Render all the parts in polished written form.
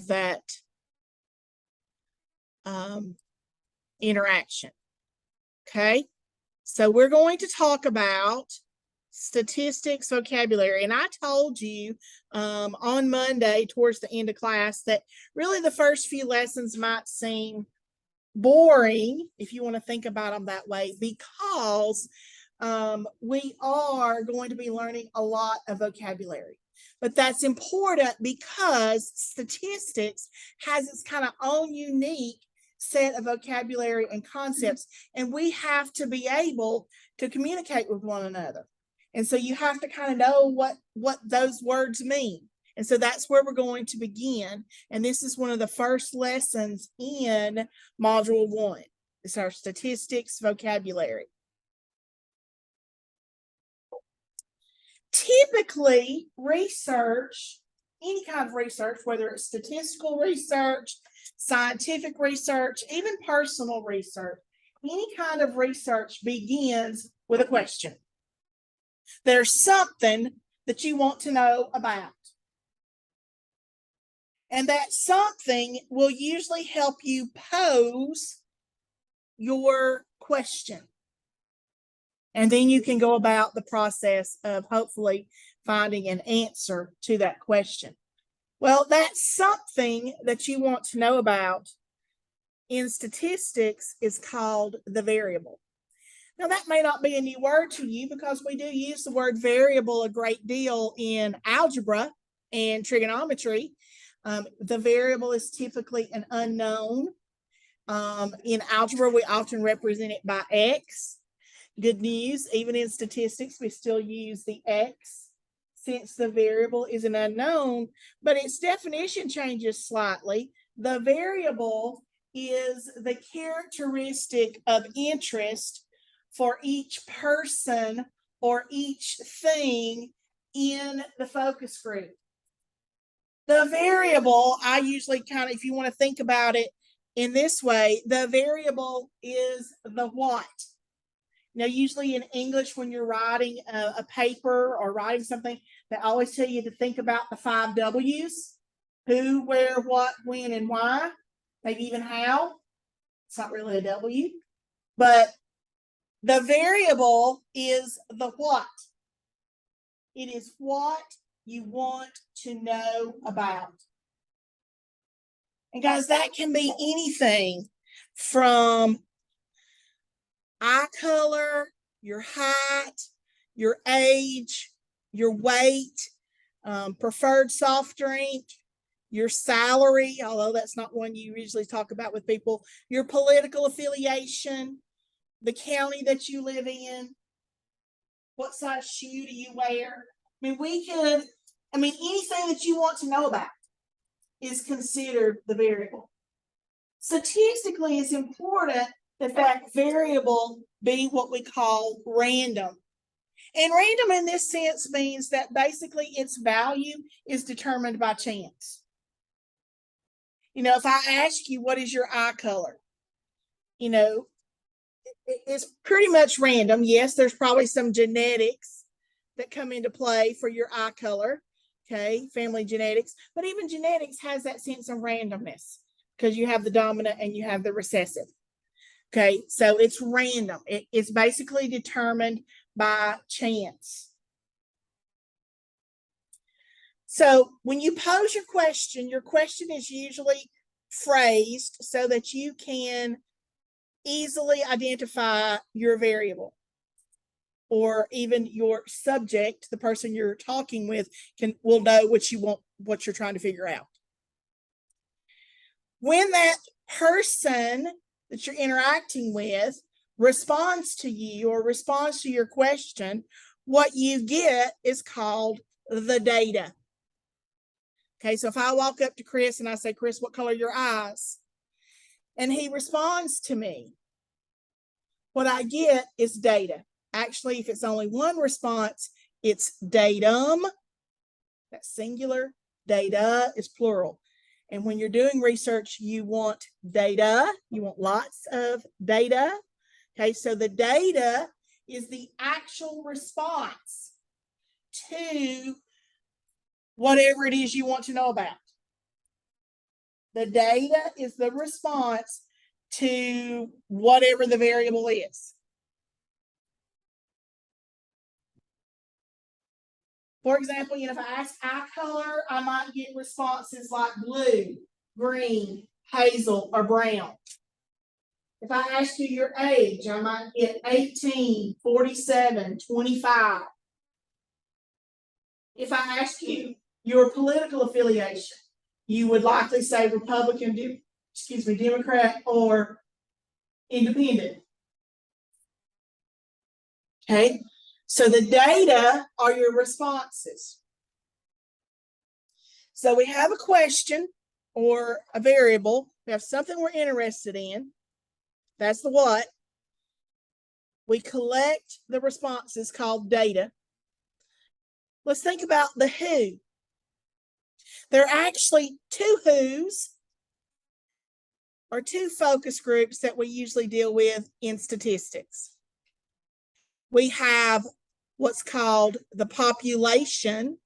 that interaction. Okay, so we're going to talk about statistics vocabulary. And I told you on Monday towards the end of class that really the first few lessons might seem boring, if you want to think about them that way, because we are going to be learning a lot of vocabulary. But that's important because statistics has its kind of own unique set of vocabulary and concepts, and we have to be able to communicate with one another. And so you have to kind of know what those words mean. And so that's where we're going to begin. And this is one of the first lessons in Module 1. It's our statistics vocabulary. Typically, research, any kind of research, whether it's statistical research, scientific research, even personal research, any kind of research begins with a question. There's something that you want to know about. And that something will usually help you pose your question. And then you can go about the process of hopefully finding an answer to that question. Well, that's something that you want to know about in statistics is called the variable. Now, that may not be a new word to you because we do use the word variable a great deal in algebra and trigonometry. The variable is typically an unknown. In algebra, we often represent it by X. Good news, even in statistics, we still use the X since the variable is an unknown, but its definition changes slightly. The variable is the characteristic of interest for each person or each thing in the focus group. The variable, I usually kind of, if you want to think about it in this way, the variable is the what. Now, usually in English, when you're writing a paper or writing something, they always tell you to think about the 5 W's: who, where, what, when, and why, maybe even how. It's not really a W, but the variable is the what. It is what you want to know about. And guys, that can be anything from eye color, your height, your age, your weight, preferred soft drink, your salary, although that's not one you usually talk about with people, your political affiliation, the county that you live in, what size shoe do you wear? Anything that you want to know about is considered the variable. Statistically, it's important that that variable be what we call random. And random in this sense means that basically its value is determined by chance. If I ask you, what is your eye color? It's pretty much random. Yes, there's probably some genetics that come into play for your eye color, okay, family genetics, but even genetics has that sense of randomness because you have the dominant and you have the recessive. Okay, so it's random. It's basically determined by chance. So when you pose your question is usually phrased so that you can easily identify your variable, or even your subject, the person you're talking with, will know what you're trying to figure out. When that person that you're interacting with responds to you or responds to your question, what you get is called the data. Okay, so if I walk up to Chris and I say, Chris, what color are your eyes? And he responds to me, what I get is data. Actually, if it's only one response, it's datum. That's singular. Data is plural. And when you're doing research, you want data. You want lots of data. Okay, so the data is the actual response to whatever it is you want to know about. The data is the response to whatever the variable is. For example, if I ask eye color, I might get responses like blue, green, hazel, or brown. If I ask you your age, I might get 18, 47, 25. If I ask you your political affiliation, you would likely say Republican, Democrat, or Independent. Okay, so the data are your responses. So we have a question or a variable. We have something we're interested in. That's the what. We collect the responses called data. Let's think about the who. There are actually two who's, or two focus groups that we usually deal with in statistics. We have what's called the population.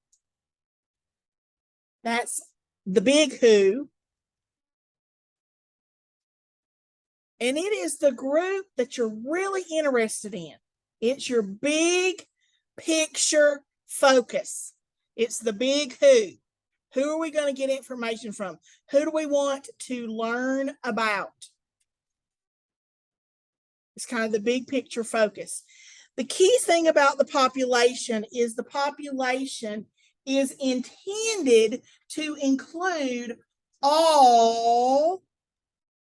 That's the big who. And it is the group that you're really interested in. It's your big picture focus. It's the big who. Who are we going to get information from? Who do we want to learn about? It's kind of the big picture focus. The key thing about the population is the population is intended to include all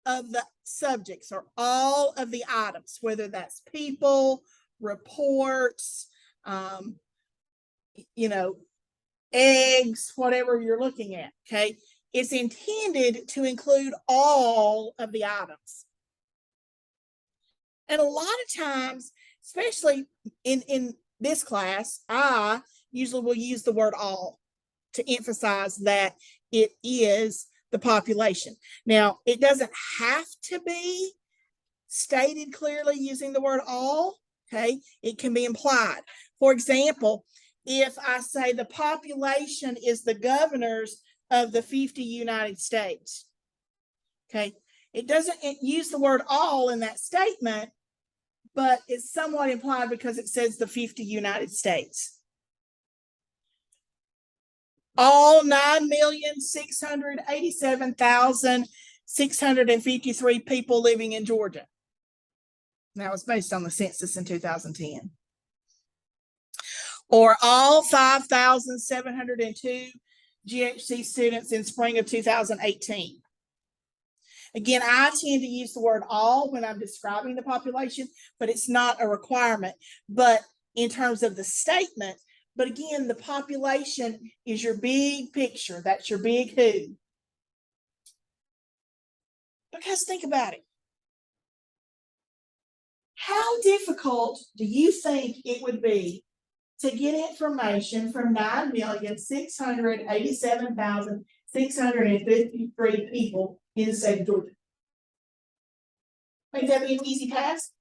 of the subjects or all of the items, whether that's people, reports, eggs, whatever you're looking at, okay? It's intended to include all of the items. And a lot of times, especially in this class, I usually will use the word all to emphasize that it is the population. Now, it doesn't have to be stated clearly using the word all, okay? It can be implied. For example, if I say the population is the governors of the 50 United States, okay? It doesn't use the word all in that statement, but it's somewhat implied because it says the 50 United States. All 9,687,653 people living in Georgia. That was based on the census in 2010. Or all 5,702 GHC students in spring of 2018. Again, I tend to use the word all when I'm describing the population, but it's not a requirement. But in terms of the statement, but again, the population is your big picture. That's your big who. Because think about it. How difficult do you think it would be to get information from 9,687,653 people in the state of Georgia? Think that'd be an easy task?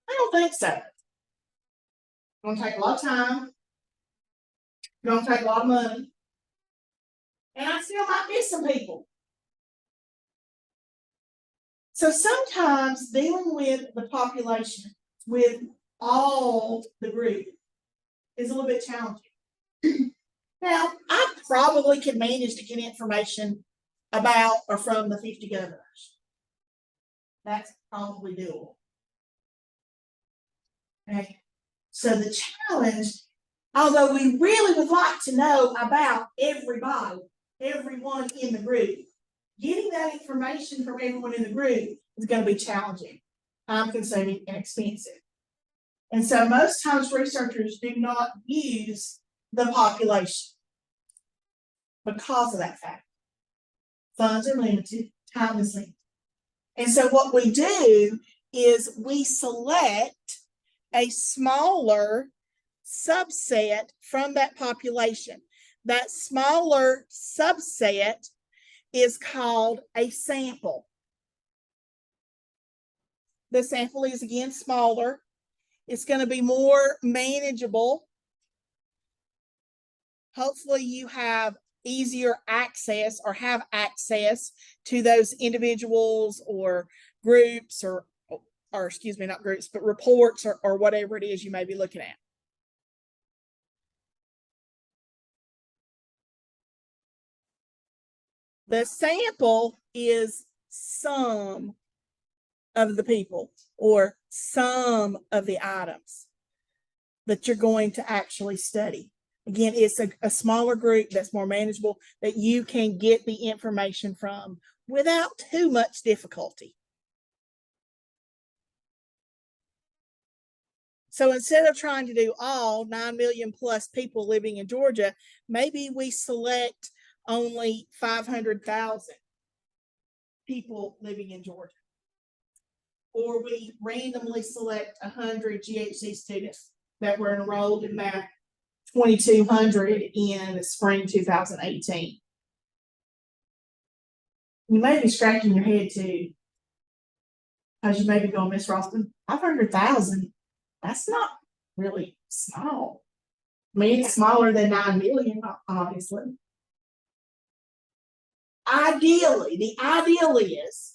I don't think so. It's going to take a lot of time. It's going to take a lot of money. And I still might miss some people. So sometimes dealing with the population, with all the group, is a little bit challenging. Now, I probably could manage to get information about or from the 50 governors. That's probably doable. Okay. So the challenge, although we really would like to know about everybody, everyone in the group, getting that information from everyone in the group is going to be challenging, time-consuming, and expensive. And so most times researchers do not use the population because of that fact. Funds are limited, time is limited. And so what we do is we select a smaller subset from that population. That smaller subset is called a sample. The sample is again smaller. It's going to be more manageable. Hopefully you have easier access or have access to those individuals or groups or excuse me, not groups, but reports or whatever it is you may be looking at. The sample is some of the people or some of the items that you're going to actually study. Again, it's a smaller group that's more manageable that you can get the information from without too much difficulty. So instead of trying to do all 9 million plus people living in Georgia, maybe we select only 500,000 people living in Georgia. Or we randomly select 100 GHC students that were enrolled in that 2,200 in spring 2018. You may be scratching your head too, because you may be going, Miss Ralston, 500,000, that's not really small. I mean, it's smaller than 9 million, obviously. Ideally, the ideal is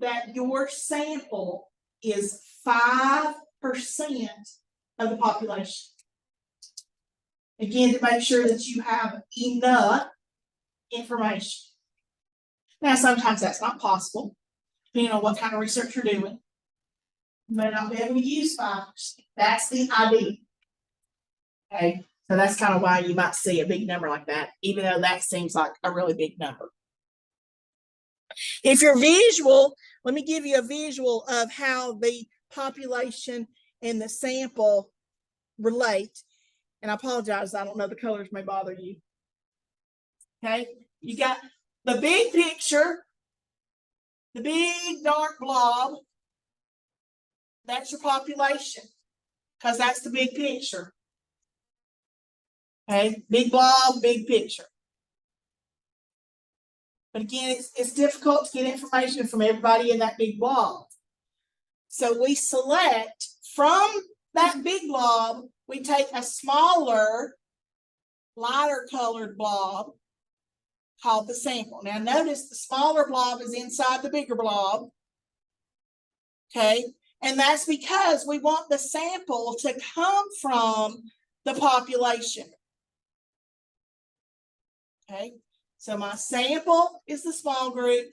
that your sample is 5% of the population. Again, to make sure that you have enough information. Now, sometimes that's not possible, depending on what kind of research you're doing. You may not be able to use 5%. That's the idea. Okay, so that's kind of why you might see a big number like that, even though that seems like a really big number. If you're visual, let me give you a visual of how the population and the sample relate. And I apologize, I don't know, the colors may bother you. Okay, you got the big picture, the big dark blob. That's your population, because that's the big picture. Okay, big blob, big picture. But again, it's difficult to get information from everybody in that big blob. So we select from that big blob, we take a smaller, lighter colored blob called the sample. Now notice the smaller blob is inside the bigger blob. Okay, and that's because we want the sample to come from the population. Okay, so my sample is the small group,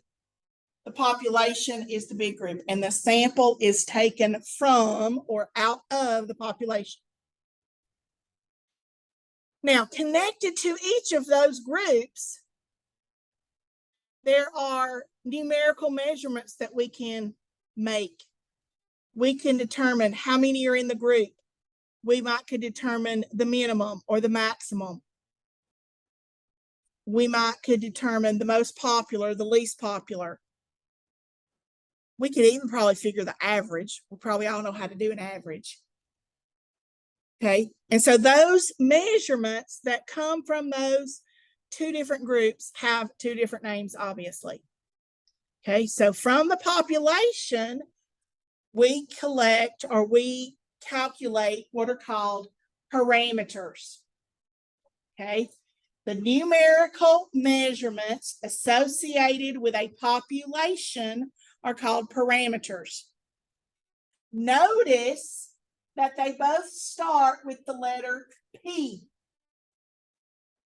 the population is the big group, and the sample is taken from or out of the population. Now, connected to each of those groups, there are numerical measurements that we can make. We can determine how many are in the group. We could determine the minimum or the maximum. We could determine the most popular, the least popular. We could even probably figure the average. We probably all know how to do an average. Okay, and so those measurements that come from those two different groups have two different names, obviously. Okay, so from the population, we collect or we calculate what are called parameters. Okay, the numerical measurements associated with a population are called parameters. Notice that they both start with the letter P.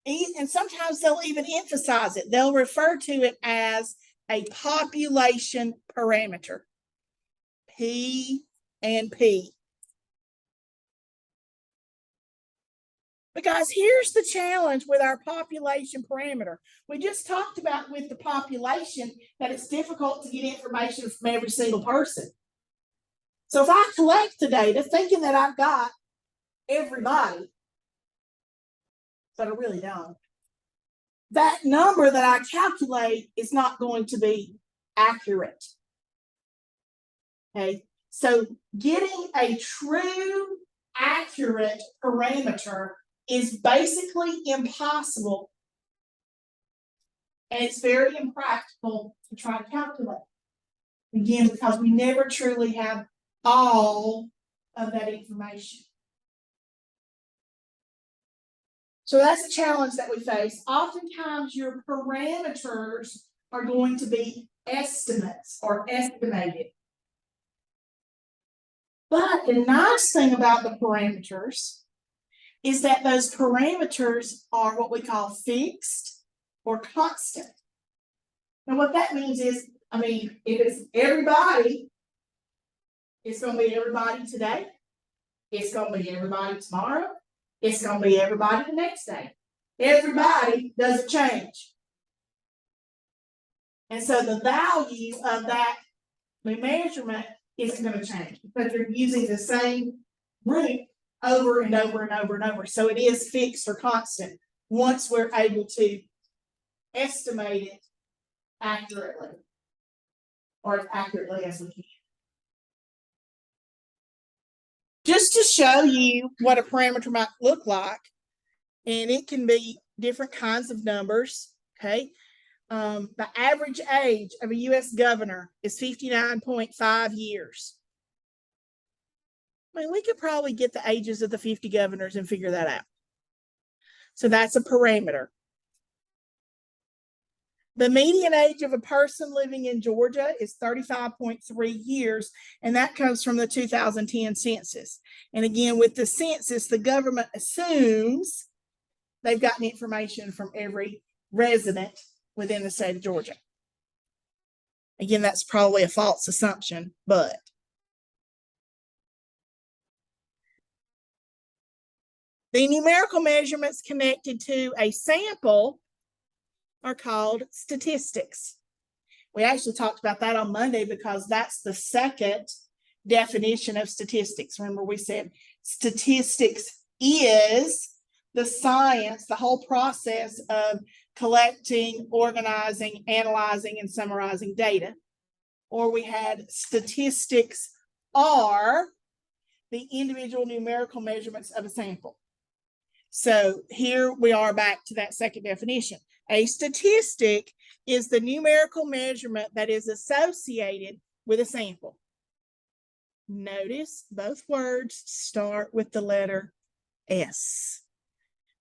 And sometimes they'll even emphasize it. They'll refer to it as a population parameter. P and P. Because here's the challenge with our population parameter. We just talked about with the population that it's difficult to get information from every single person. So if I collect the data thinking that I've got everybody, but I really don't, that number that I calculate is not going to be accurate. Okay, so getting a true accurate parameter is basically impossible, and it's very impractical to try to calculate. Again, because we never truly have all of that information. So that's a challenge that we face. Oftentimes your parameters are going to be estimates or estimated. But the nice thing about the parameters is that those parameters are what we call fixed or constant. And what that means is, if it's everybody, it's going to be everybody today. It's going to be everybody tomorrow. It's going to be everybody the next day. Everybody doesn't change. And so the value of that measurement is going to change because you're using the same group over and over and over and over. So it is fixed or constant once we're able to estimate it accurately or as accurately as we can. Just to show you what a parameter might look like, and it can be different kinds of numbers, okay? The average age of a U.S. governor is 59.5 years. We could probably get the ages of the 50 governors and figure that out. So that's a parameter. The median age of a person living in Georgia is 35.3 years, and that comes from the 2010 census. And again, with the census, the government assumes they've gotten information from every resident within the state of Georgia. Again, that's probably a false assumption, but the numerical measurements connected to a sample are called statistics. We actually talked about that on Monday because that's the second definition of statistics. Remember, we said statistics is the science, the whole process of collecting, organizing, analyzing, and summarizing data. Or we had statistics are the individual numerical measurements of a sample. So here we are back to that second definition. A statistic is the numerical measurement that is associated with a sample. Notice both words start with the letter S.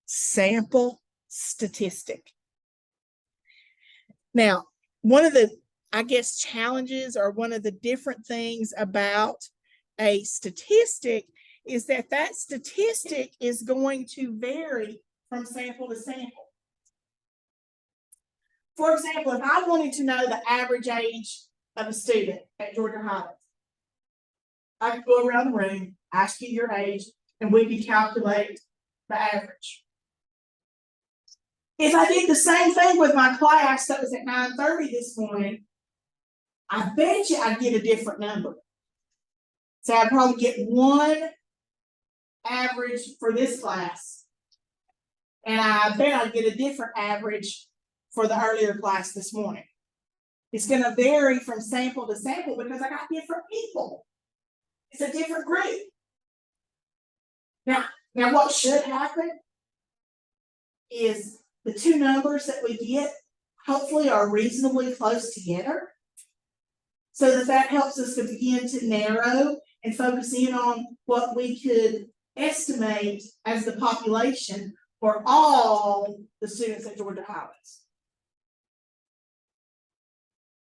Sample, statistic. Now, one of the, challenges or one of the different things about a statistic is that that statistic is going to vary from sample to sample. For example, if I wanted to know the average age of a student at Georgia Highlands, I could go around the room, ask you your age, and we could calculate the average. If I did the same thing with my class that was at 9:30 this morning, I bet you I'd get a different number. So I'd probably get one average for this class, and I bet I'd get a different average for the earlier class this morning. It's going to vary from sample to sample because I got different people. It's a different group. Now what should happen is the two numbers that we get hopefully are reasonably close together so that helps us to begin to narrow and focus in on what we could estimate as the population for all the students at Georgia Highlands.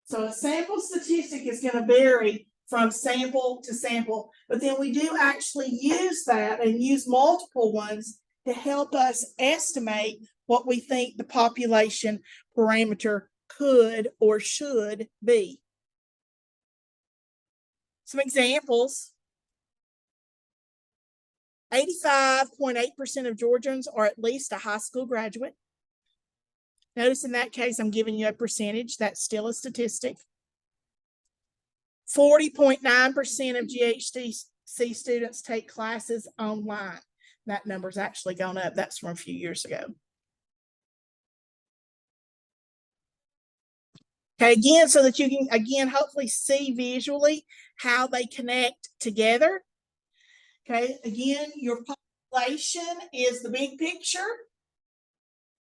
So a sample statistic is going to vary from sample to sample, but then we do actually use that and use multiple ones to help us estimate what we think the population parameter could or should be. Some examples. 85.8% of Georgians are at least a high school graduate. Notice in that case, I'm giving you a percentage. That's still a statistic. 40.9% of GHC students take classes online. That number's actually gone up. That's from a few years ago. Okay, again, so that you can, again, hopefully see visually how they connect together. Okay, again, your population is the big picture.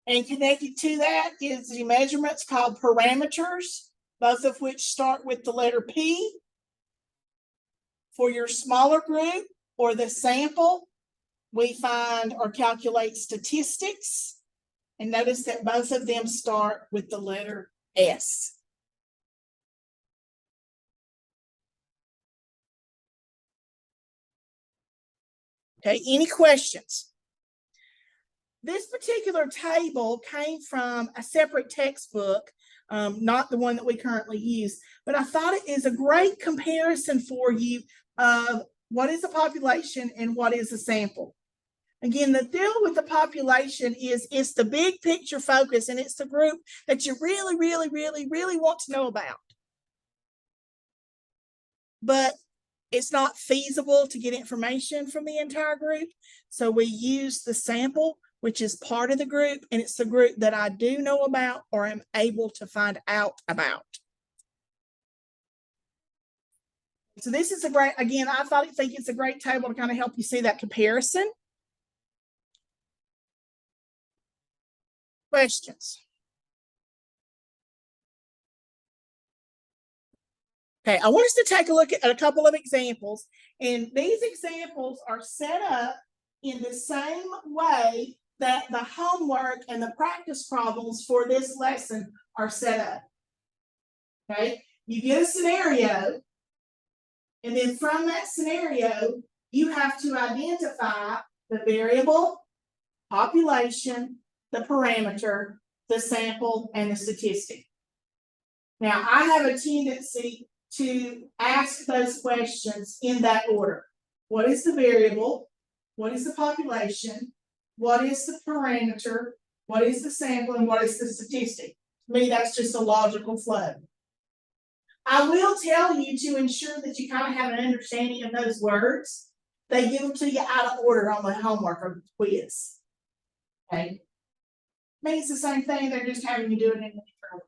And connected to that is the measurements called parameters, both of which start with the letter P. For your smaller group or the sample, we find or calculate statistics. And notice that both of them start with the letter S. Okay, any questions? This particular table came from a separate textbook, not the one that we currently use, but I thought it is a great comparison for you of what is a population and what is a sample. Again, the deal with the population is it's the big picture focus, and it's the group that you really, really, really, really want to know about. But it's not feasible to get information from the entire group. So we use the sample, which is part of the group, and it's the group that I do know about or am able to find out about. So this is a great, again, I think it's a great table to kind of help you see that comparison. Questions? Okay, I want us to take a look at a couple of examples, and these examples are set up in the same way that the homework and the practice problems for this lesson are set up. Okay, you get a scenario, and then from that scenario, you have to identify the variable, population, the parameter, the sample, and the statistic. Now, I have a tendency to ask those questions in that order. What is the variable? What is the population? What is the parameter? What is the sample? And what is the statistic? To me, that's just a logical flow. I will tell you, to ensure that you kind of have an understanding of those words, they give them to you out of order on the homework or the quiz. Okay? I mean, it's the same thing, they're just having you do it in a different order.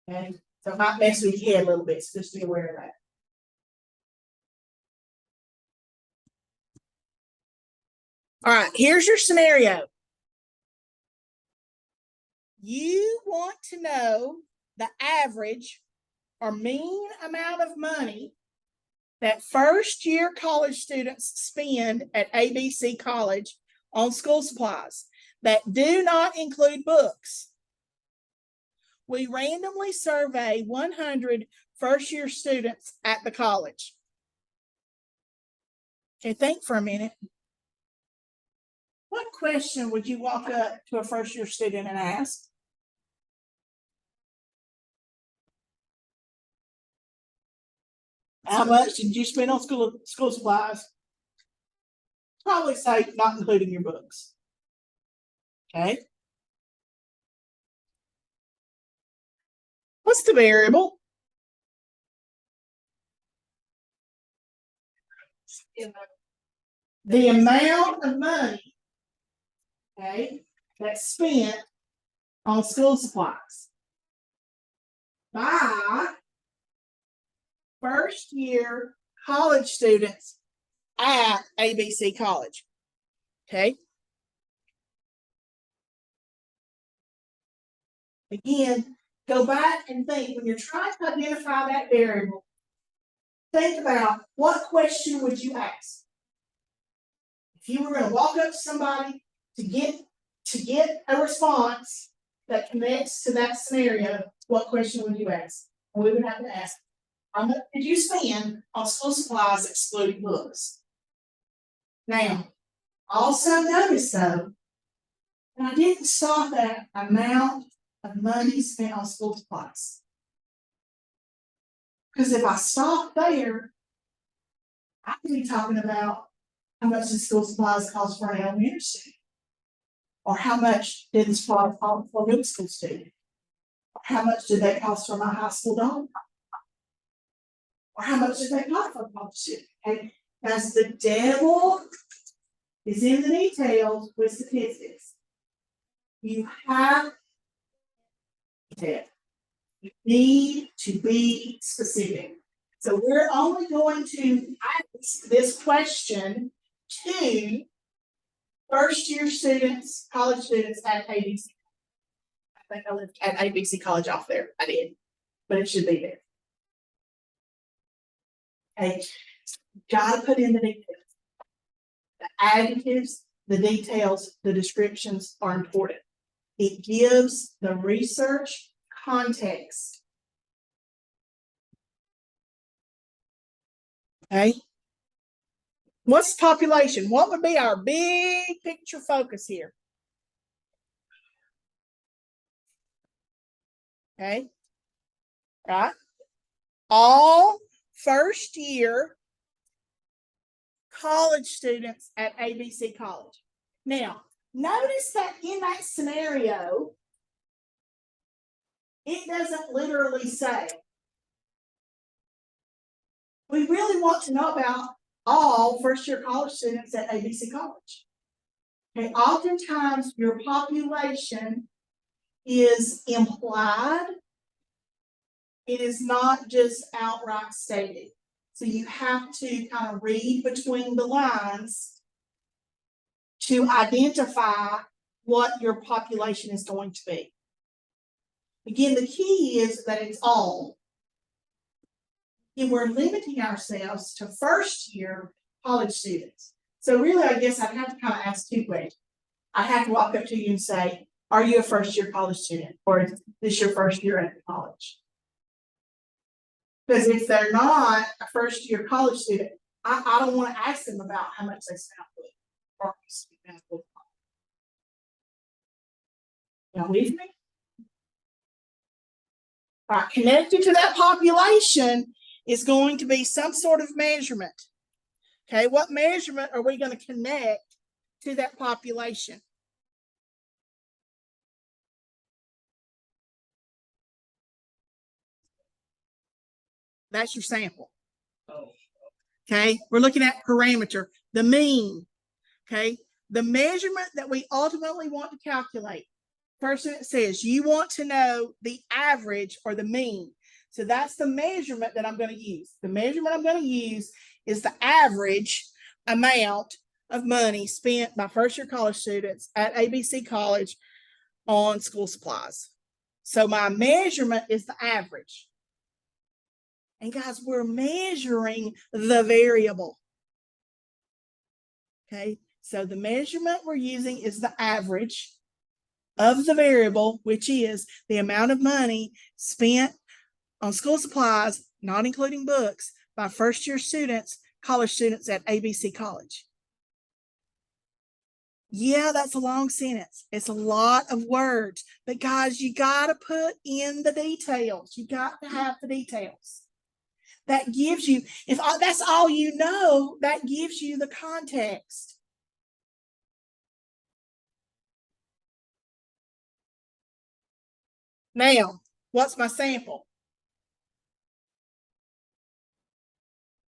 Okay? So it might mess with your head a little bit, so just be aware of that. All right, here's your scenario. You want to know the average or mean amount of money that first-year college students spend at ABC College on school supplies that do not include books. We randomly survey 100 first-year students at the college. Okay, think for a minute. What question would you walk up to a first-year student and ask? How much did you spend on school supplies? Probably say not including your books. Okay. What's the variable? The amount of money, okay, that's spent on school supplies by first-year college students at ABC College. Okay. Again, go back and think, when you're trying to identify that variable, think about what question would you ask? If you were going to walk up to somebody to get a response that connects to that scenario, what question would you ask? And we would have to ask, how much did you spend on school supplies excluding books? Now, also notice though, that I didn't stop at amount of money spent on school supplies. Because if I stop there, I could be talking about how much did school supplies cost for an elementary student? Or how much did the supplies cost for a middle school student? Or how much did they cost for my high school daughter? Or how much did they cost for a college student? Okay, as the devil is in the details with statistics. You have that. You need to be specific. So we're only going to ask this question to first-year students, college students at ABC. I think I lived at ABC College off there. I did, but it should be there. Okay, gotta put in the details. The adjectives, the details, the descriptions are important. It gives the research context. Okay. What's population? What would be our big picture focus here? Okay. Right. All first year college students at ABC College. Now, notice that in that scenario, it doesn't literally say. We really want to know about all first year college students at ABC College. Okay, oftentimes your population is implied. It is not just outright stated. So you have to kind of read between the lines to identify what your population is going to be. Again, the key is that it's all. And we're limiting ourselves to first year college students. So really, I guess I'd have to kind of ask two questions. I have to walk up to you and say, are you a first year college student? Or is this your first year at college? Because if they're not a first year college student, I don't want to ask them about how much they spent with. Now with me? All right, connected to that population is going to be some sort of measurement. Okay, what measurement are we going to connect to that population? That's your sample. Okay, we're looking at parameter, the mean. Okay, the measurement that we ultimately want to calculate. First, it says you want to know the average or the mean. So that's the measurement that I'm going to use. The measurement I'm going to use is the average amount of money spent by first year college students at ABC College on school supplies. So my measurement is the average. And guys, we're measuring the variable. Okay, so the measurement we're using is the average of the variable, which is the amount of money spent on school supplies, not including books, by first year students, college students at ABC College. Yeah, that's a long sentence. It's a lot of words, but guys, you got to put in the details. You got to have the details. That gives you, if that's all you know, that gives you the context. Now, what's my sample?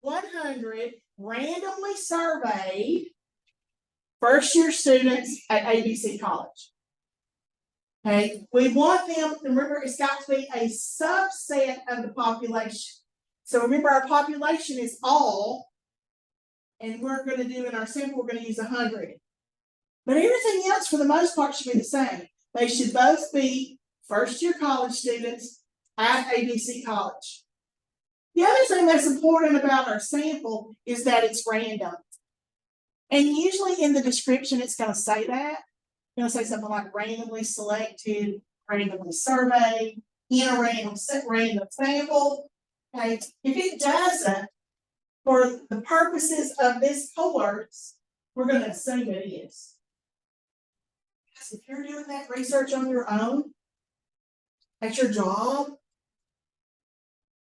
100 randomly surveyed first year students at ABC College. Okay, we want them, remember, it's got to be a subset of the population. So remember, our population is all, and we're going to do in our sample, we're going to use 100. But everything else, for the most part, should be the same. They should both be first year college students at ABC College. The other thing that's important about our sample is that it's random. And usually in the description, it's going to say that. It's going to say something like randomly selected, randomly surveyed, in a random sample. Okay. If it doesn't, for the purposes of this course, we're going to assume it is. Because if you're doing that research on your own, at your job,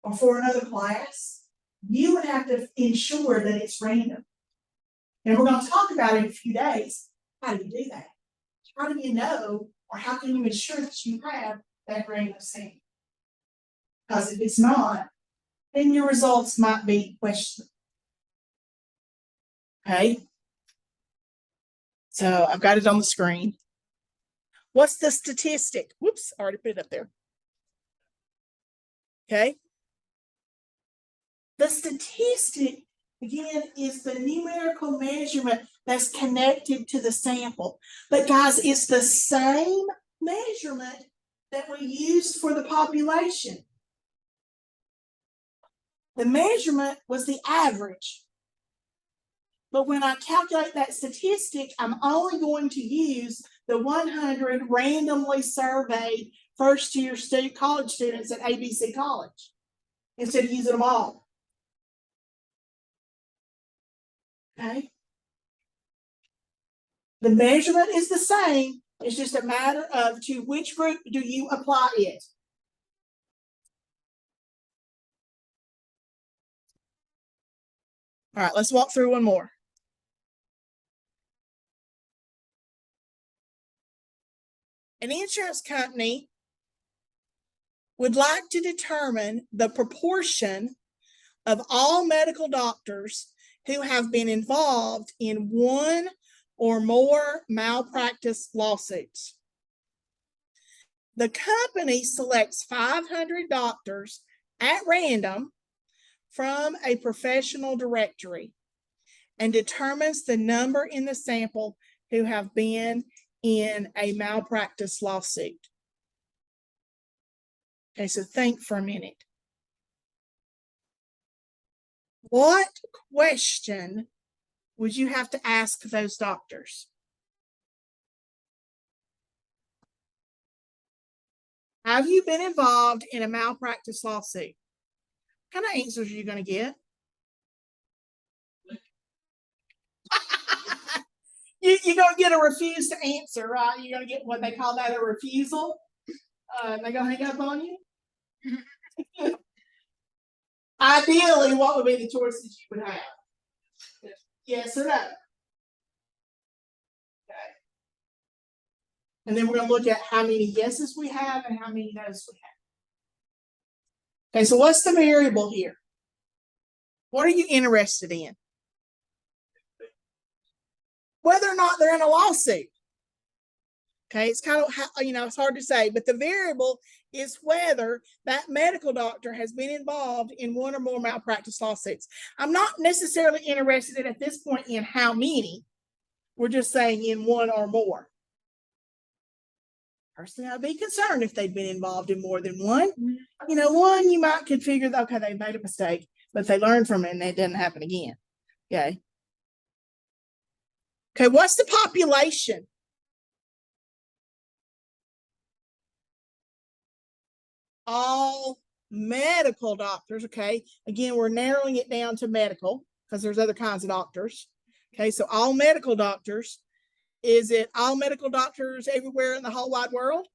or for another class, you would have to ensure that it's random. And we're going to talk about in a few days. How do you do that? How do you know, or how can you ensure that you have that random sample? Because if it's not, then your results might be questionable. Okay. So I've got it on the screen. What's the statistic? Whoops, I already put it up there. Okay. The statistic, again, is the numerical measurement that's connected to the sample. But guys, it's the same measurement that we used for the population. The measurement was the average. But when I calculate that statistic, I'm only going to use the 100 randomly surveyed first-year college students at ABC College instead of using them all. Okay? The measurement is the same. It's just a matter of to which group do you apply it. All right, let's walk through one more. An insurance company would like to determine the proportion of all medical doctors who have been involved in one or more malpractice lawsuits. The company selects 500 doctors at random from a professional directory and determines the number in the sample who have been in a malpractice lawsuit. Okay, so think for a minute. What question would you have to ask those doctors? Have you been involved in a malpractice lawsuit? What kind of answers are you going to get? You're going to get a refuse to answer, right? You're going to get what they call that a refusal. They're going to hang up on you. Ideally, what would be the choices you would have? Yes or no? Okay. And then we're going to look at how many yeses we have and how many no's we have. Okay, so what's the variable here? What are you interested in? Whether or not they're in a lawsuit. Okay, it's kind of, it's hard to say, but the variable is whether that medical doctor has been involved in one or more malpractice lawsuits. I'm not necessarily interested at this point in how many. We're just saying in one or more. Personally, I'd be concerned if they'd been involved in more than one. One you might could figure, okay, they made a mistake, but they learned from it and it didn't happen again. Okay. Okay, what's the population? All medical doctors. Okay, again, we're narrowing it down to medical because there's other kinds of doctors. Okay, so all medical doctors. Is it all medical doctors everywhere in the whole wide world?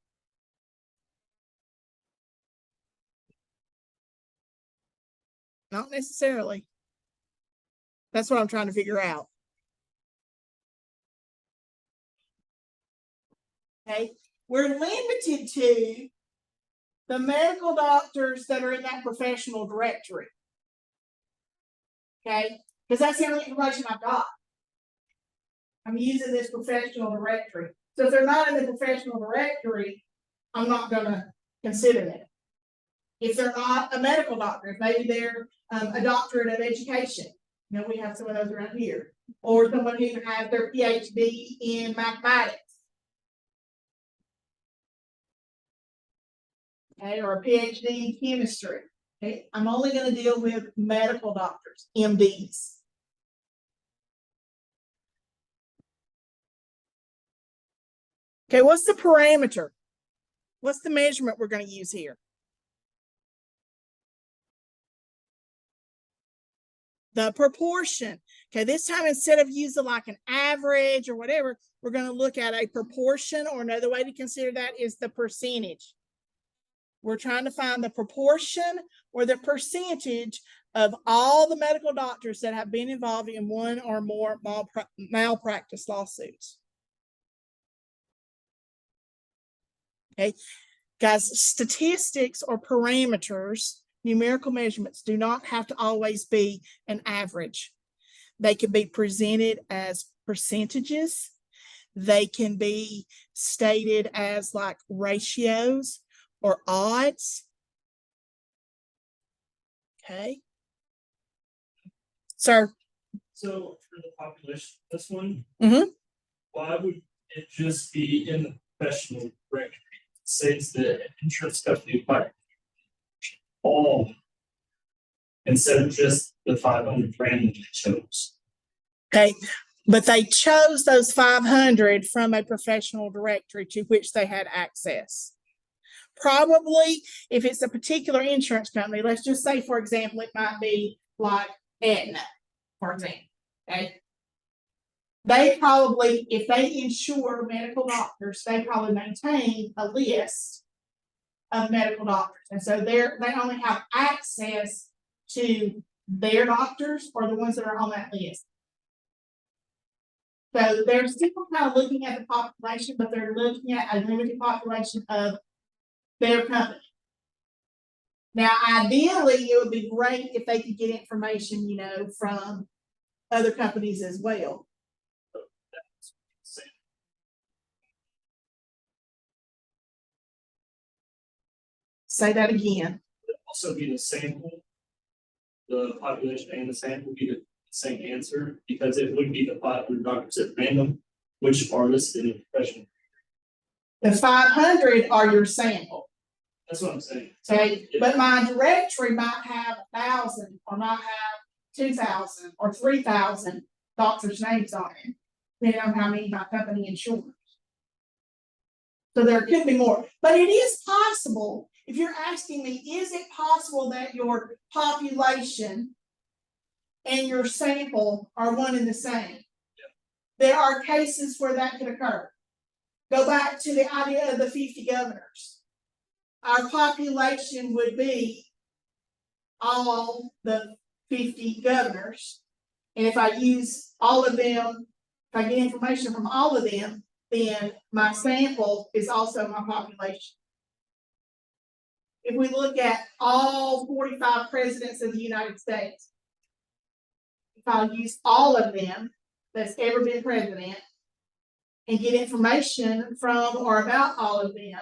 Not necessarily. That's what I'm trying to figure out. Okay, we're limited to the medical doctors that are in that professional directory. Okay, because that's the only information I've got. I'm using this professional directory. So if they're not in the professional directory, I'm not going to consider them. If they're not a medical doctor, if maybe they're a doctorate of education, we have some of those around here, or someone who has their PhD in mathematics. Okay, or a PhD in chemistry. Okay, I'm only going to deal with medical doctors, MDs. Okay, what's the parameter? What's the measurement we're going to use here? The proportion. Okay, this time instead of using like an average or whatever, we're going to look at a proportion, or another way to consider that is the percentage. We're trying to find the proportion or the percentage of all the medical doctors that have been involved in one or more malpractice lawsuits. Okay, guys, statistics or parameters, numerical measurements, do not have to always be an average. They can be presented as percentages. They can be stated as like ratios or odds. Okay. Sir. So for the population, this one, why would it just be in the professional directory? It says the insurance company by all instead of just the 500 random it chose. Okay, but they chose those 500 from a professional directory to which they had access. Probably, if it's a particular insurance company, let's just say, for example, it might be like Aetna, for example. Okay. They probably, if they insure medical doctors, they probably maintain a list of medical doctors. And so they only have access to their doctors or the ones that are on that list. So they're still kind of looking at the population, but they're looking at a limited population of their company. Now, ideally, it would be great if they could get information, from other companies as well. Say that again. Also be the sample, the population and the sample be the same answer, because it would be the 500 doctors at random, which are listed in the professional. The 500 are your sample. That's what I'm saying. Okay, but my directory might have 1,000 or might have 2,000 or 3,000 doctors' names on it, depending on how many my company insures. So there could be more, but it is possible. If you're asking me, is it possible that your population and your sample are one and the same? Yeah. There are cases where that could occur. Go back to the idea of the 50 governors. Our population would be all the 50 governors. And if I use all of them, if I get information from all of them, then my sample is also my population. If we look at all 45 presidents of the United States, if I use all of them that's ever been president and get information from or about all of them,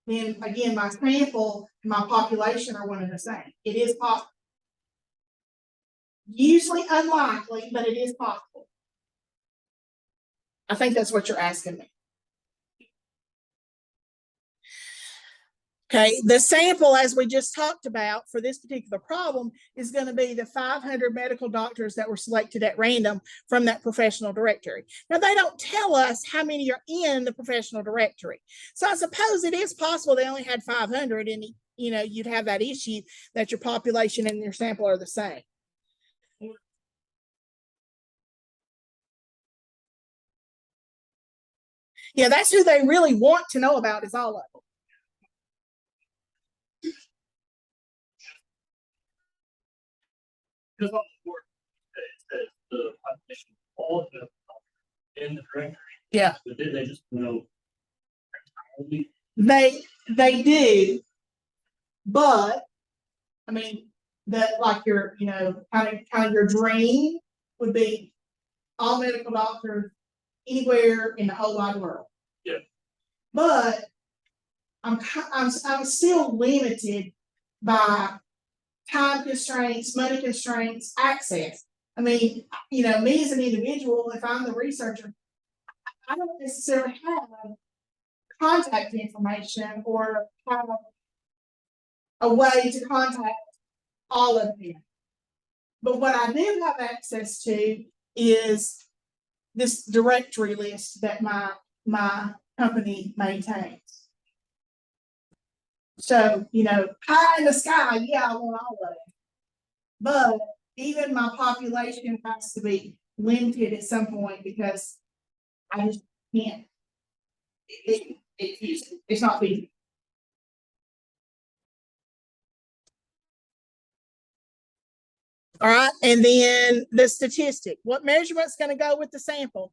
then again, my sample and my population are one and the same. It is possible. Usually unlikely, but it is possible. I think that's what you're asking me. Okay, the sample, as we just talked about for this particular problem, is going to be the 500 medical doctors that were selected at random from that professional directory. Now, they don't tell us how many are in the professional directory. So I suppose it is possible they only had 500 and, you'd have that issue that your population and your sample are the same. Yeah, that's who they really want to know about is all of them. Because on the board, it says the population of all of them in the directory. Yeah. But did they just know? They do, but I mean that like your kind of your dream would be all medical doctors anywhere in the whole wide world. Yeah. But I'm still limited by time constraints, money constraints, access. I mean, me as an individual, if I'm the researcher, I don't necessarily have contact information or have a way to contact all of them. But what I do have access to is this directory list that my company maintains. So, pie in the sky, yeah, I want all of it. But even my population has to be limited at some point because I just can't. It's not feasible. All right, and then the statistic. What measurement's going to go with the sample?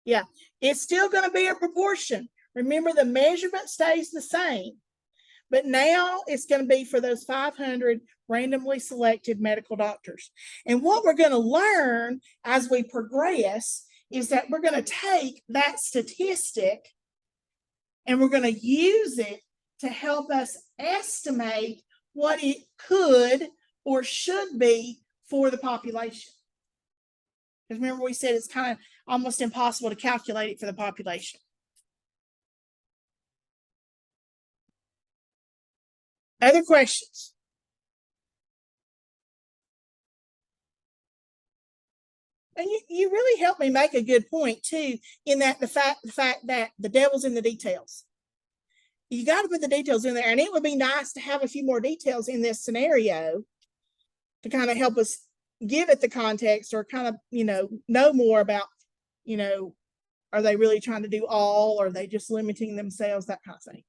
Yeah, it's still going to be a proportion. Remember, the measurement stays the same, but now it's going to be for those 500 randomly selected medical doctors. And what we're going to learn as we progress is that we're going to take that statistic and we're going to use it to help us estimate what it could or should be for the population. Because remember, we said it's kind of almost impossible to calculate it for the population. Other questions? And you really helped me make a good point too, in that the fact that the devil's in the details. You got to put the details in there, and it would be nice to have a few more details in this scenario to kind of help us give it the context, or kind of, know more about, are they really trying to do all, or are they just limiting themselves, that kind of thing.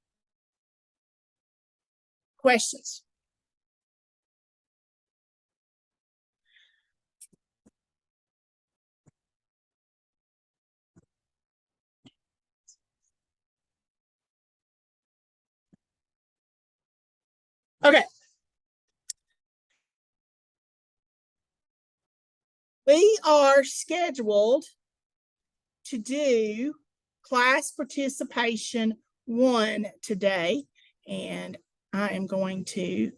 Questions? Okay. We are scheduled to do class participation 1 today, and I am going to